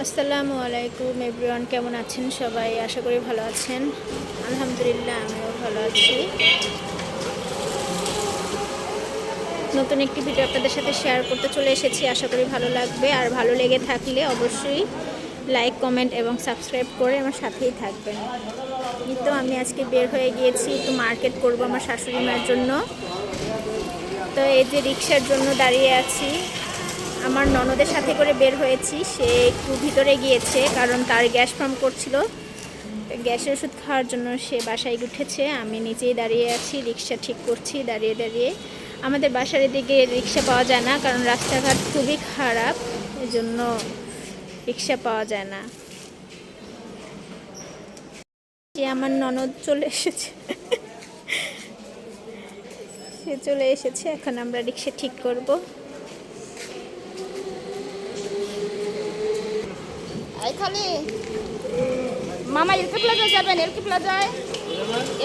আসসালামু আলাইকুম এভরিওয়ান, কেমন আছেন সবাই? আশা করি ভালো আছেন। আলহামদুলিল্লাহ, আমিও ভালো আছি। নতুন একটি ভিডিও আপনাদের সাথে শেয়ার করতে চলে এসেছি। আশা করি ভালো লাগবে, আর ভালো লেগে থাকলে অবশ্যই লাইক, কমেন্ট এবং সাবস্ক্রাইব করে আমার সাথেই থাকবেন। তো আমি আজকে বের হয়ে গিয়েছি, একটু মার্কেট করব আমার শাশুড়ি মার জন্য। তো এই যে রিক্সার জন্য দাঁড়িয়ে আছি, আমার ননদের সাথে করে বের হয়েছি। সে একটু ভিতরে গিয়েছে কারণ তার গ্যাস ফর্ম করছিল, গ্যাসের ওষুধ খাওয়ার জন্য সে বাসায় উঠেছে। আমি নিচেই দাঁড়িয়ে আছি, রিক্সা ঠিক করছি দাঁড়িয়ে দাঁড়িয়ে। আমাদের বাসার দিকে রিক্সা পাওয়া যায় না কারণ রাস্তাঘাট খুবই খারাপ, এজন্য রিক্সা পাওয়া যায় না। আমার ননদ চলে এসেছে, সে চলে এসেছে, এখন আমরা রিক্সা ঠিক করব। খালি মামা এলকে প্লাজা যাবেন, এলকে প্লাজায়,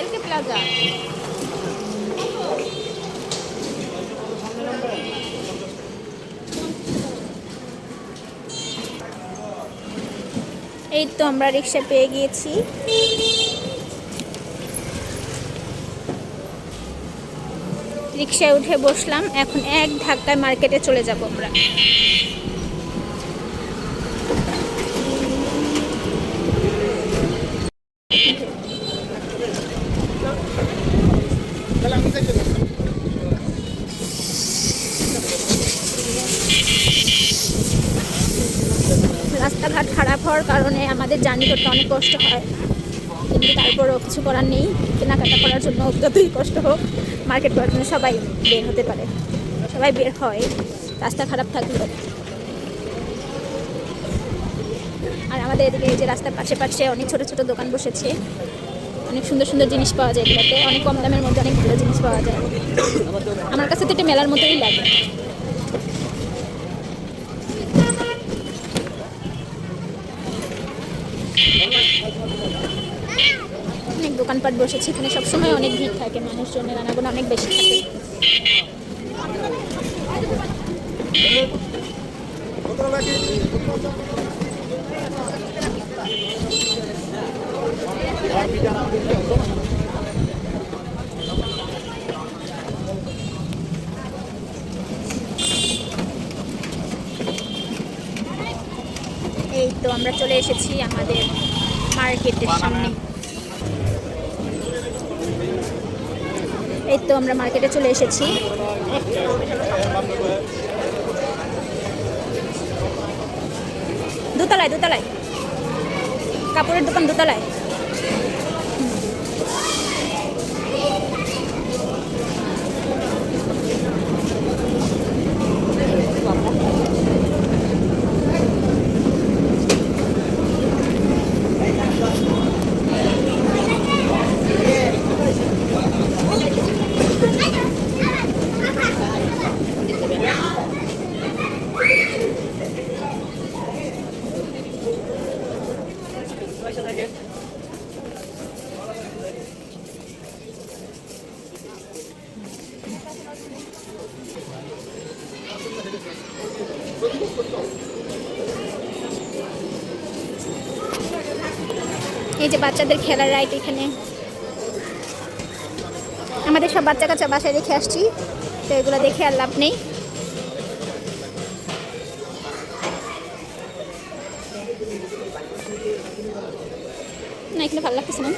এলকে প্লাজা। এই তো আমরা রিক্সা পেয়ে গিয়েছি। রিক্সায় উঠে বসলাম, এখন এক ধাক্কায় মার্কেটে চলে যাব আমরা। রাস্তাঘাট খারাপ হওয়ার কারণে আমাদের জার্নি করতে অনেক কষ্ট হয়, কিন্তু তারপরেও কিছু করার নেই। কেনাকাটা করার জন্য যতই কষ্ট হোক, মার্কেট করার জন্য সবাই বের হতে পারে, সবাই বের হয় রাস্তা খারাপ থাকলেও। আর আমাদের এদিকে এই যে রাস্তার পাশে পাশে অনেক ছোট ছোট দোকান বসেছে, অনেক সুন্দর সুন্দর জিনিস পাওয়া যায় এগুলোতে, অনেক কম দামের মধ্যে অনেক ভালো জিনিস পাওয়া যায়। আমার কাছে তো এটা মেলার মতোই লাগে। অনেক দোকানপাট বসেছে এখানে, সবসময় অনেক ভিড় থাকে, মানুষজনের আনাগোনা অনেক বেশি থাকে। এই তো আমরা চলে এসেছি আমাদের মার্কেটের সামনে। এই তো আমরা মার্কেটে চলে এসেছি। দোতলায় দোতলায় কাপড়ের দোকান, দোতলায়। এই যে বাচ্চাদের খেলার রাইড, এখানে আমাদের সব বাচ্চা কাচ্চা বাসায় রেখে আসছি, তো এগুলো দেখে আর লাভ নেই। না, এখানে ভালো লাগতেছে না।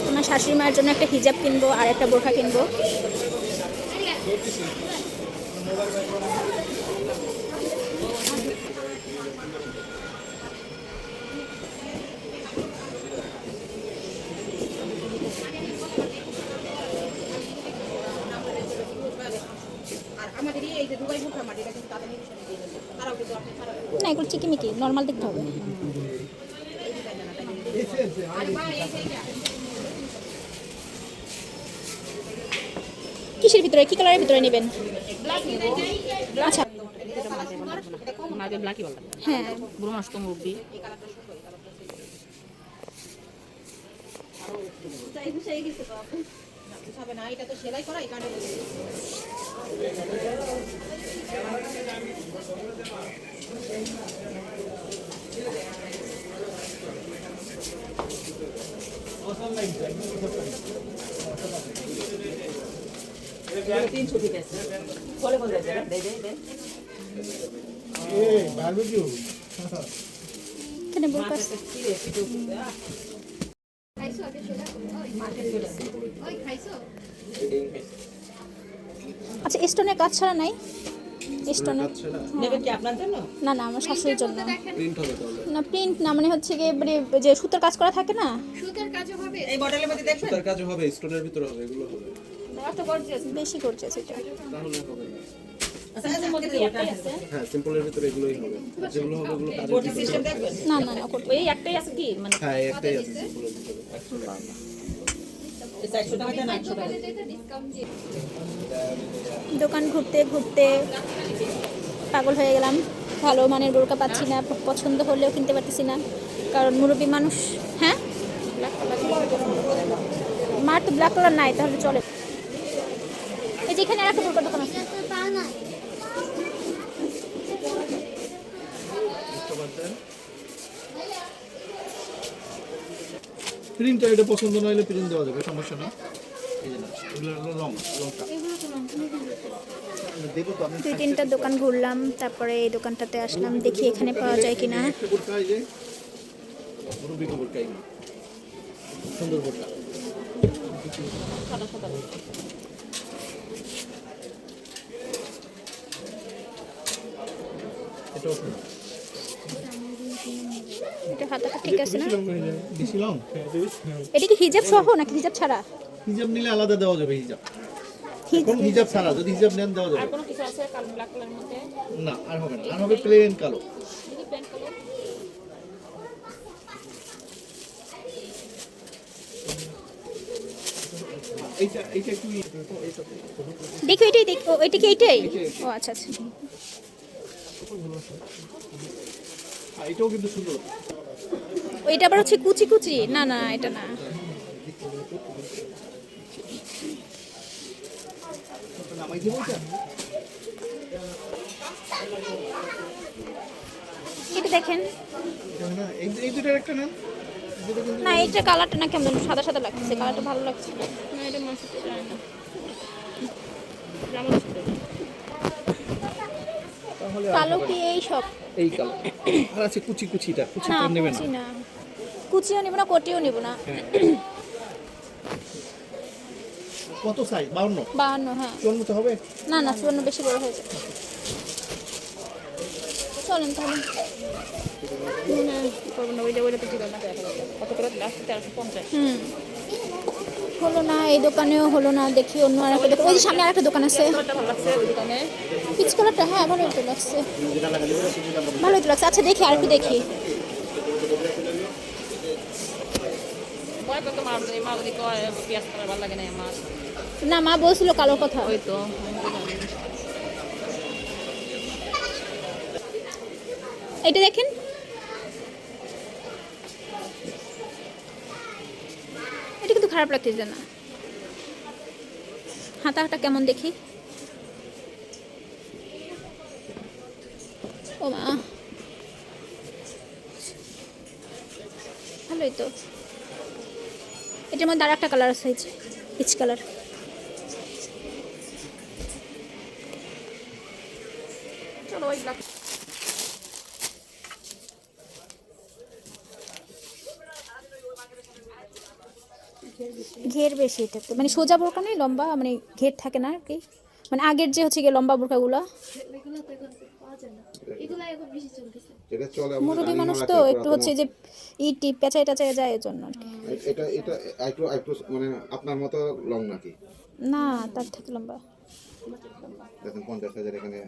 আমার শাশুড়ি মায়ের জন্য একটা হিজাব কিনবো আর একটা বোরখা কিনবো। না, এগুলো চিকিমিকি নর্মাল দেখতে হবে। কিসের ভিতরে, কি কালারের ভিতরে নেবেন? আচ্ছা, হ্যাঁ, বুড়ো মানুষ তো মুরব্বী। হবে না, এটা তো সেলাই করা, এই কারণে এখানে বোরকা আছে। আচ্ছা স্টোনের কাজ ছাড়া নাই? স্টোনের না না আমার শাশুড়ির জন্য না, প্রিন্ট না, মানে হচ্ছে গিয়ে মানে যে সুতোর কাজ করা থাকে না, এই মডেলের মধ্যে দেখবেন তার কাজও হবে, স্টোনের ভিতরে হবে, এগুলো হবে। বেশি করছে সেটা। তাহলে হবে। আচ্ছা আচ্ছা মধ্যে একটাই আছে হ্যাঁ, সিম্পলের ভিতরে এগুলোই হবে। আর যেগুলো হবে ওগুলো কাজের কোটি ভিতরে সিস্টেম হবে। দেখবেন না না না করতে এই একটাই আছে কি মানে হ্যাঁ, একটাই আছে সিম্পলের ভিতরে। এই 100 টাকা দেন 800 টাকা দোকান ঘুরতে ঘুরতে পাগল হয়ে গেলাম। ভালো মানের বোরকা পাচ্ছি না, পছন্দ হলেও কিনতে পারতেছি না, কারণ মুরব্বী মানুষ। হ্যাঁ, মার তো ব্ল্যাক কালার নাই, তাহলে চলে। এই যেখানে আর একটা বোরকার দোকান আছে। প্রিন্টটা এটা পছন্দ না হলে প্রিন্ট দেওয়া যাবে, সমস্যা নেই। এই যে না, এগুলো হলো লংটা। দেখো তো আমি 2-3টা দোকান ঘুরলাম, তারপরে এই দোকানটাতে আসলাম, দেখি এখানে পাওয়া যায় কিনা। একটা বোরকা, এই যে মুরব্বি বোরকা, এই সুন্দর বোরকা। এটাও সুন্দর। এটা হাতাটা ঠিক আছে না? বেশি লং? এটা কি হিজাব সহ নাকি হিজাব ছাড়া? হিজাব নিলে আলাদা দেওয়া যাবে হিজাব। হিজাব কোন হিজাব ছাড়া, যদি হিজাব নেন দেওয়া যাবে। আর কোনো কিছু আছে কালো ব্ল্যাক কালারের মধ্যে না, আর হবে না, আর হবে প্লেন কালো। দেখি প্যান্ট কালার এইটা একটু দেখো এটাই দেখো, এটা কি এটাই? ও আচ্ছা আচ্ছা। এটাও কিন্তু সুন্দর। ওইটা আবার হচ্ছে কুচি কুচি, না না এটা না। নামাই দেবো এটা? এটা দেখেন এটা না, এই দুটার একটা নেন। এই দুটো কিন্তু না, এটা কালারটা না কেমন সাদা সাদা লাগছে, কালারটা ভালো লাগছে। না এটা মাসে চায় না আমাদের সাথে তাহলে কালো কি এই সব? এই কালো। আর আছে কুচি কুচিটা, না কুচিটা নেবে না। কুচি না, কুচিও নিব না, কোটিও নিব না। কত সাইজ? 52? 52, হ্যাঁ। 54 তো হবে? না না 54 বেশি বড় হয়েছে। চলেন তাহলে। না করবো না, ওইটা তো ঠিক আছে কত করে লাস্ট 1350 হলো না, এই দোকানেও হলো না, দেখি অন্য আর একটা দোকান। ওই যে সামনে আর একটা দোকান আছে, কালারটা ভালো লাগছে ওই দোকানে পিচ কালারটা। হ্যাঁ ভালোই তো লাগছে, ভালোই তো লাগছে। আচ্ছা দেখি আর একটু দেখি। কয় কত মার দেয় মা যদি কয় পেঁয়াজ কালার ভালো লাগে না আমার না মা বলছিল কালোর কথা। ওই তো এটা দেখেন, এটা কিন্তু খারাপ লাগতেছে না। হাতাটা কেমন দেখি। ও মা, ভালোই তো। এটার মধ্যে আর একটা কালার আছে, পিচ কালার। চলো ওই ব্ল্যাক ঘের বেশি এটাতে, মানে সোজা বোরকা নেই, লম্বা, মানে ঘের থাকে না আর কি, মানে আগের যে হচ্ছে গিয়ে লম্বা বোরকাগুলো। এটা চলে মুরব্বী মানুষ তো একটু হচ্ছে যে ইটি পেঁচায় টাচায় যায়, এর জন্য আর কি। এটা একটু মানে আপনার মতো লং নাকি? না তার থেকে লম্বা। দেখেন 50,000 এখানে।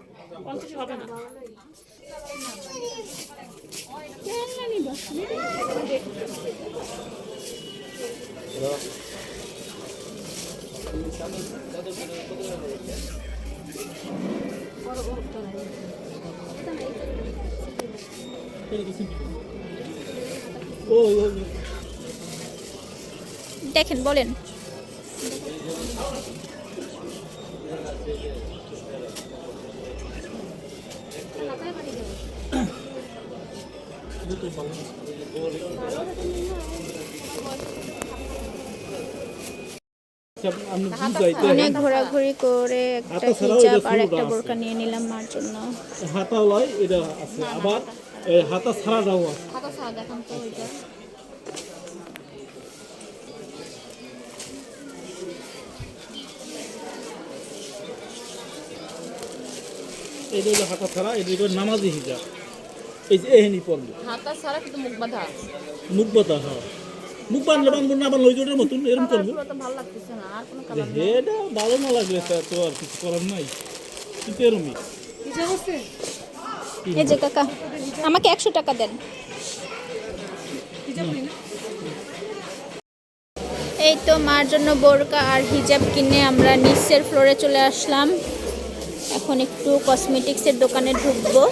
50 হবে না দেখেন বলেন। আমি বুঝাইতে অনেক ঘোরাঘুরি করে একটা হিজাব আর একটা বোরকা নিয়ে নিলাম মার জন্য। হাতা লয় এটা আছে, আবার এই হাতা ছাড়াটাও আছে। হাতা ছাড়া দেখান তো ওইটা। এটা হলো হাতা ছাড়া, এটা হলো নামাজি হিজাব। এই যে এহেনি পড়বে হাতা ছাড়া কিন্তু মুখ বাঁধা। মুখ বাতা, হ্যাঁ মুখ বানলে বানবো না, আবার লইজোটের মতন এরকম করবো। পুরো তো ভালো লাগতেছে না, আর কোনো কালার এটা ভালো না লাগলে তো আর কিছু করার নাই, কিন্তু এরমই। এই যে কাকা, আমাকে 100 টাকা দেন। এই তো মার জন্য বোরকা আর হিজাব কিনে আমরা নিচের ফ্লোরে চলে আসলাম। এখন একটু কসমেটিক্সের দোকানে ঢুকবো।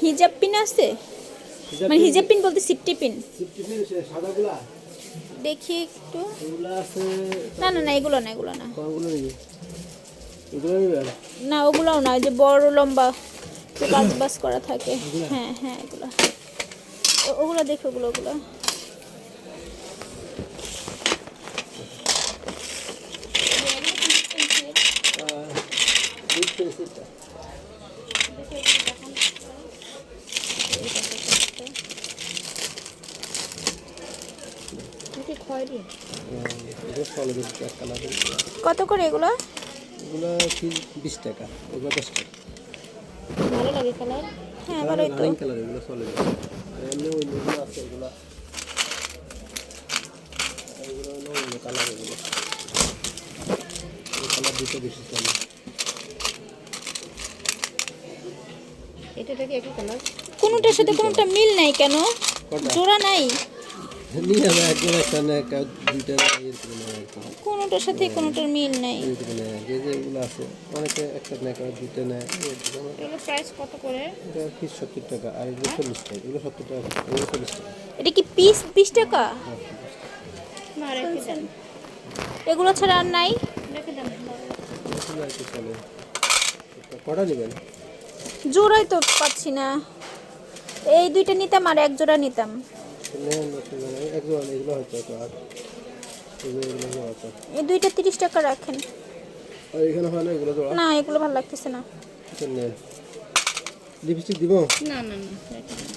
হিজাব পিন আছে, মানে হিজাব পিন বলতে সিফটি পিন দেখি একটু। না না না, এগুলো না, এগুলো না, না ওগুলোও না, ওই যে বড় লম্বা বাস বাস করা থাকে। হ্যাঁ হ্যাঁ, এগুলো ওগুলো দেখো, ওগুলো ওগুলো কত করে এগুলো? এগুলো 20 টাকা, এগুলো 10 টাকা। ভালো লাগে কালার। হ্যাঁ ভালোই তো। রানিং কালার, এগুলো সলিড। আর এমনি ওই এগুলো আছে, এগুলো এগুলো অন্য কালার, এগুলো এই কালার দুটো বেশি চলে। এটা কি একই কালার? কোনোটার সাথে কোনোটা মিল নাই কেন? জোড়া নাই? নিয়ে যাবে একজন একটা না, একটা দুইটা এরকম নেয় আর কি। কোনোটার সাথে কোনোটার মিল নাই। এরকম নেয়, যে যেগুলো আছে অনেকে একটা নেয়, কেউ দুইটা নেয়। এগুলো প্রাইস কত করে? এটা পিস 70 টাকা, আর এগুলো 40 টাকা। এগুলো 70 টাকা, এগুলো 40 টাকা। এটা কি পিস 20 টাকা? না রেখে দেন, এগুলো ছাড়া আর নাই? রেখে দেন। এগুলো আর কি চলে। কটা নেবেন? জোড়াই তো পাচ্ছি না। এই দুইটা নিতাম আর এক জোড়া নিতাম। একজন এগুলো হয়তো তো, আর এগুলো হয়তো। এই দুইটা 30 টাকা রাখেন। আর এখানে হয় না এগুলো জোড়া? না এগুলো ভালো লাগতেছে না। লিপস্টিক দিব? না না না, রেখে দেন।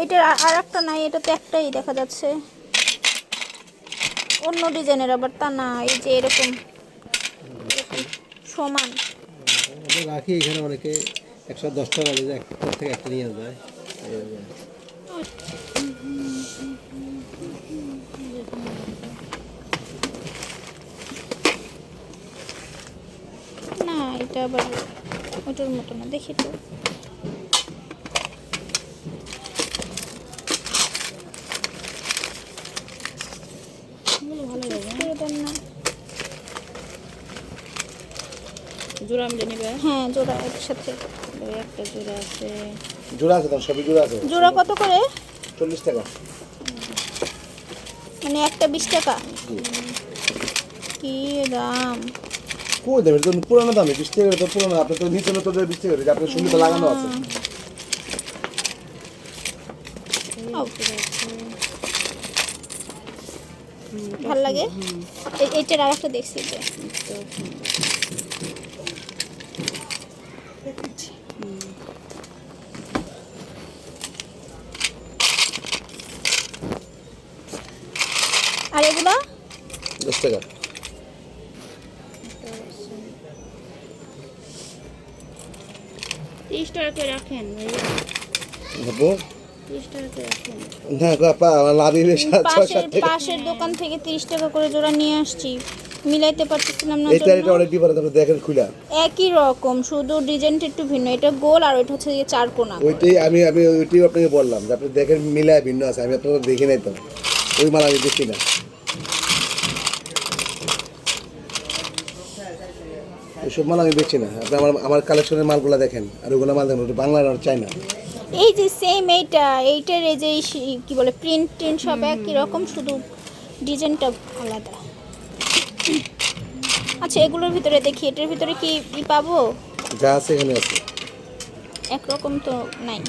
এটার আর একটা নাই, এটা তো একটাই দেখা যাচ্ছে। অন্য ডিজাইনের আবার তা না, এই যে এরকম সমান। আমরা রাখি এখানে, অনেকে 110 টাকা দিয়ে একটা থেকে একটা নিয়ে যায়। না এটা আবার ওটার মতো না, দেখি তো। করে দেন না। জোড়া মিলে নেবে? হ্যাঁ জোড়া একসাথে। ওই একটা জোড়া আছে। জোড়া আছে, তার সবই জোড়া আছে। জোড়া কত করে? 40 টাকা। মানে একটা 20 টাকা? কি দাম! কই দেবে? তো পুরানো দামে 20 টাকা, তো পুরানো। আপনি তো নিচে তো 20 টাকা করে, আপনার সঙ্গে তো লাগানো আছে। ভাল লাগে। এইটার আর একটা দেখছি যে আর এগুলো 10 টাকা। 30 টাকা করে রাখেন ভাইয়া, ভাবো 30 টাকা করে রাখেন। না গো আপা, আমার লাভই বেশি। পাশের দোকান থেকে 30 টাকা করে জোড়া নিয়ে আসছি, মিলাইতে পারতেছিলাম না। এটা অনেক ডিফারেন্স, আপনি দেখেন খুলা। একই রকম, শুধু ডিজাইনটা একটু ভিন্ন। এটা গোল আর ওইটা হচ্ছে যে চার কোণা। ওইটাই আমি ওইটাই আপনাকে বললাম যে আপনি দেখেন মিলায় ভিন্ন আছে। আমি আপনাকে দেখি নাই তো, ওই মাল আমি দেখি না। এসব মাল আমি বেচি না। আপনি আমার কালেকশনের মালগুলো দেখেন, আর ওগুলো মাল দেখেন, ওটা বাংলার আর চাই না। এই যে সেম এইটার এই যে কি বলে প্রিন্ট সব একই রকম, শুধু ডিজাইনটা আলাদা। আচ্ছা এগুলোর ভিতরে দেখি, এটার ভিতরে কি পাবো? যা আছে এখানে আছে। একরকম তো নাই।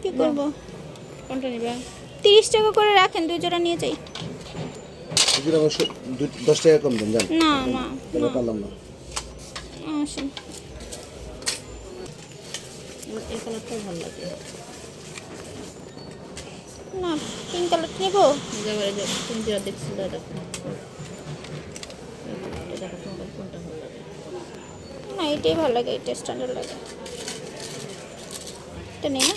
কি করবো? কোনটা নিবা? 30 টাকা করে রাখেন, 2 জোড়া নিয়ে যাই। এগুলো অবশ্য 10 টাকা কম দেন, জান। না না তাহলে পারলাম না। আসেন। এই কালারটাও ভালো লাগে। না পিঙ্ক কালার নেবো। এবারে যে তুমি যেটা দেখছিলে দেখো, এটা দেখো তোমার কোনটা ভালো লাগে। না এটাই ভালো লাগে, এটা স্ট্যান্ডার্ড লাগে। এটা নেই না?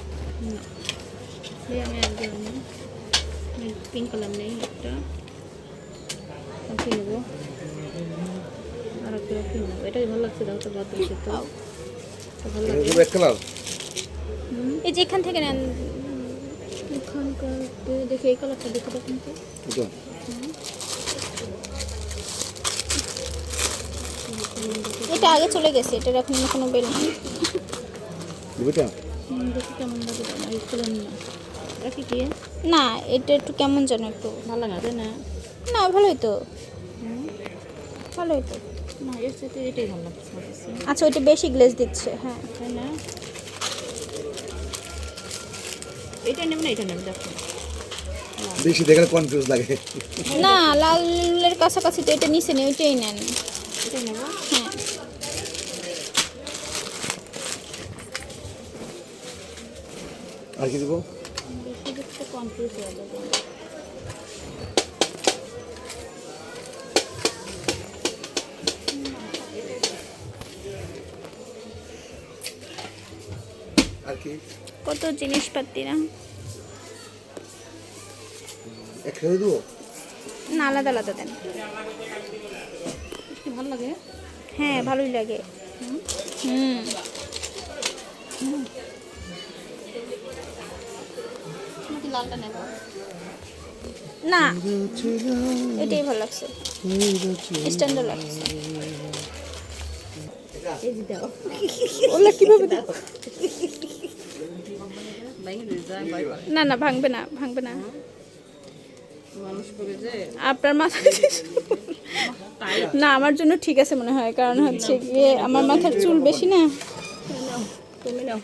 আমি একদম পিঙ্ক কালার নেই, একটা কি নেবো, আর একটা কি নেবো, এটাই ভালো লাগছে। দেখো তো বাদ দিচ্ছে তো, তো ভালো লাগে। এগুলো এক কালার। এই যে এখান থেকে নেন। এখানকার দেখি এই কালারটা দেখে দেখুন তো। এটা এটা আগে চলে গেছে, এটার এখন কোনো বেল নেই। দিবেটা? দেখি কেমন লাগে, না এই কালার না, রাখি কি না এটা একটু কেমন যেন একটু। ভালো লাগে না, তাই না? না ভালোই তো, ভালোই তো। না এর সাথে এটাই ভালো লাগছে আমার কাছে, আচ্ছা ওইটা বেশি গ্লেজ দিচ্ছে, হ্যাঁ। তাই না? এটা নেব না, এটা নেব, দেখো। বেশি দেখলে কনফিউজ লাগে। না লালের কাছাকাছি তো এটা নিচে নেই, ওইটাই নেন। এটা নেব। হ্যাঁ আর কি দিব? বেশি দেখতে কনফিউজ হয়ে যাবে। আর কি? কত জিনিসপাতি না। একসাথে দেবো? না আলাদা আলাদা দেন। কি ভালো লাগে? হ্যাঁ ভালোই লাগে। হুম নাকি লালটা নেব? না এটাই ভালো লাগছে, স্ট্যান্ডার্ড লাগছে। এই যে দাও। ওলা কিভাবে দাও? বাইরে যায় বাই বাই। না না ভাঙবে না, ভাঙবে না। মানুষ করে যে আপনার মাথা না আমার জন্য ঠিক আছে মনে হয়, কারণ হচ্ছে গিয়ে আমার মাথার চুল বেশি না। তুমি নাও।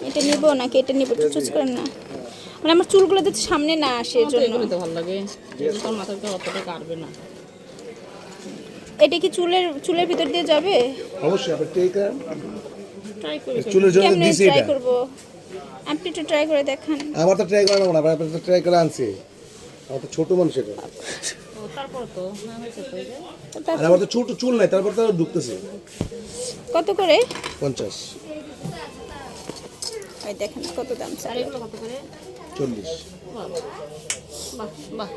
এটা নিব নাকি এটা নিব, একটু চুজ করেন না। মানে আমার চুলগুলো যাতে সামনে না আসে এর জন্য। এগুলো তো ভালো লাগে, তোর মাথাটা অতটা কাটবে না। এটা কি চুলের ভিতর দিয়ে যাবে? অবশ্যই আপনি ট্রাই করেন। ট্রাই করে চুলের জন্য কেমনে দিছি ট্রাই এটা। করব? আপনি একটু ট্রাই করে দেখান। আমার তো ট্রাই করা না, আপনি তো ট্রাই করে আনছি। আমার তো ছোট মানুষ এটা। তারপর তো হয়েছে তো এই যে আর আমার তো ছোট চুল নাই, তারপর তো ঢুকতেছে। কত করে? 50, ওই দেখেন কত দাম আর স্যার। এগুলো কত করে? 40। বাহ বাহ বাহ।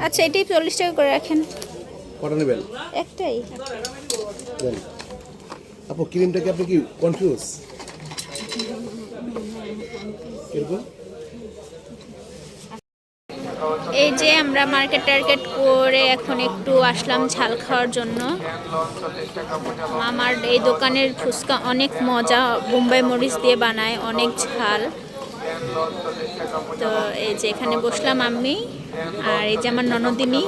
আচ্ছা এটাই 40 টাকা করে রাখেন। কটা নেবেন? একটাই। দেন। আপু ক্রিমটা কি আপনি কি কনফিউজ? কিরকম? এই যে আমরা মার্কেট টার্গেট করে এখন একটু আসলাম ঝাল খাওয়ার জন্য। আমার এই দোকানের ফুচকা অনেক মজা, বোম্বাই মরিচ দিয়ে বানায়, অনেক ঝাল। তো এই যে এখানে বসলাম আমি আর এই যে আমার ননদিনী।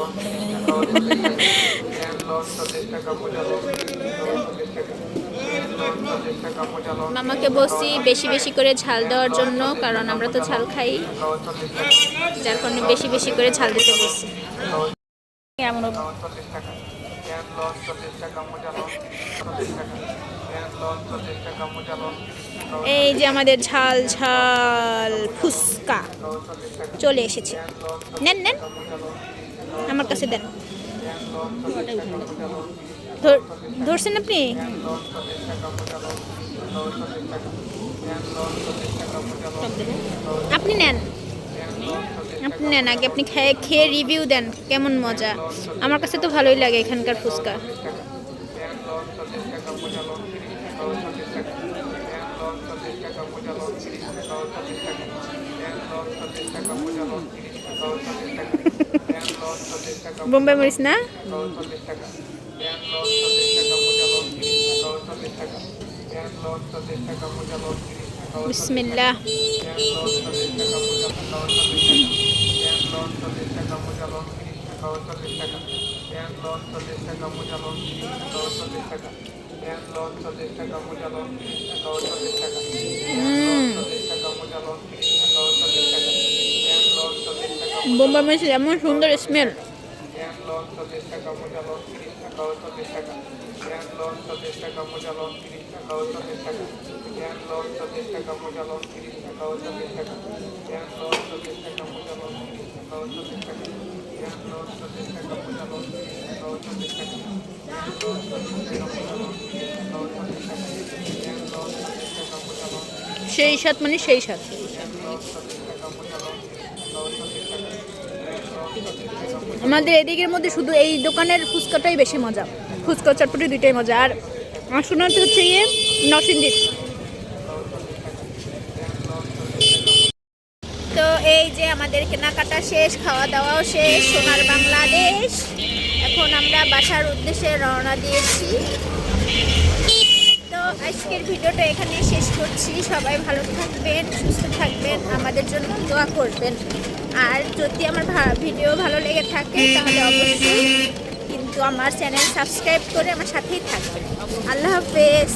মামাকে বসি বেশি বেশি করে ঝাল দেওয়ার জন্য, কারণ আমরা তো ঝাল খাই, যার কারণে বেশি বেশি করে ঝাল দিতে বসি। কেমন এই যে আমাদের ঝাল ঝাল ফুচকা চলে এসেছে। নেন নেন, আমার কাছে দেন। ধরছেন আপনি? আপনি নেন। আপনি নেন আগে, আপনি খেয়ে খেয়ে রিভিউ দেন কেমন মজা। আমার কাছে তো ভালোই লাগে এখানকার ফুচকা। বোম্বাই মরিচ না? বিসমিল্লাহ। বোম্বাই মরিচ এমন সুন্দর স্মেল। সেই স্বাদ মানে সেই স্বাদ। আমাদের এদিকের মধ্যে শুধু এই দোকানের ফুচকাটাই বেশি মজা, ফুচকা চটপটি দুইটাই মজা। আর আসনাতে হচ্ছে ইয়ে নরসিংদীর। তো এই যে আমাদের কেনাকাটা শেষ, খাওয়া দাওয়াও শেষ, সোনার বাংলাদেশ। এখন আমরা বাসার উদ্দেশ্যে রওনা দিয়েছি। তো আজকের ভিডিওটা এখানে শেষ করছি। সবাই ভালো থাকবেন, সুস্থ থাকবেন, আমাদের জন্য দোয়া করবেন। আর যদি আমার ভিডিও ভালো লেগে থাকে তাহলে অবশ্যই কিন্তু আমার চ্যানেল সাবস্ক্রাইব করে আমার সাথেই থাকবেন। আল্লাহ হাফেজ।